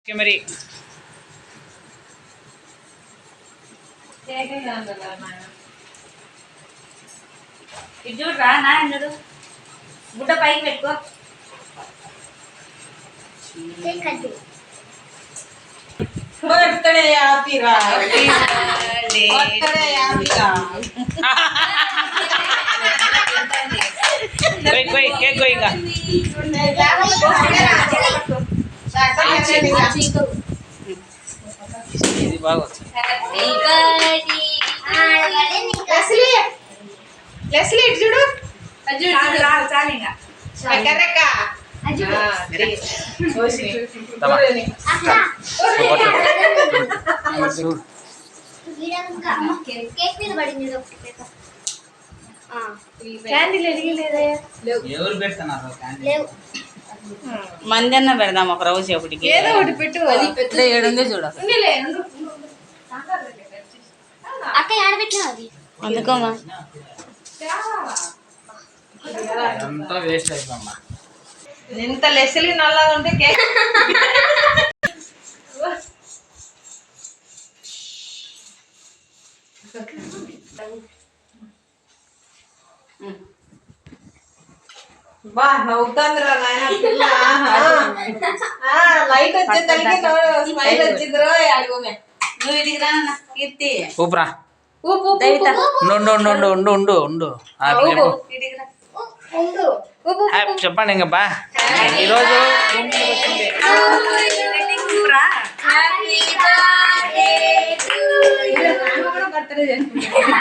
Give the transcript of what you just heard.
మరి ఇది చూడరా నాయనుడు గుడ్డ పైకి పెట్టుకో. బర్త్డే హ్యాపీరా, బర్త్డే హ్యాపీరా. कोई केक कोईगा ఇది బాగా లెస్లీ ఇటు చూడు. చాలింగా రెక్క క్యాండిల్ ఎదిగలేదే. ఎవరు పెడుతున్నారు లేవు. మందన్న పెడదాం ఒక రోజు ఒకటికి. ఏదో ఒకటి పెట్టు. ఏడుందో చూడ అక్క ఆడబెట్టినా అది అందుకోమా అంతా వేస్ట్ అయిపోమ్మా. ఇంత లెస్లీ నల్లగా ఉంటే కేక్ బా నవ్వుతాందిరా నాయన పిల్ల. లైట్ వచ్చేసరికి స్మైల్ వచ్చిందిరా. అడుగుమే నువ్వు ఇదికి రా కీర్తి. ఊపురా ఊపు దైవిత ఉండు ఉండు ఉండు ఉండు ఉండు ఉండు హ్యాపీ ఇదికి రా. చెప్పండి ఇంకా బా ఈరోజు కూడా బర్త్డే చేసుకుంటాను.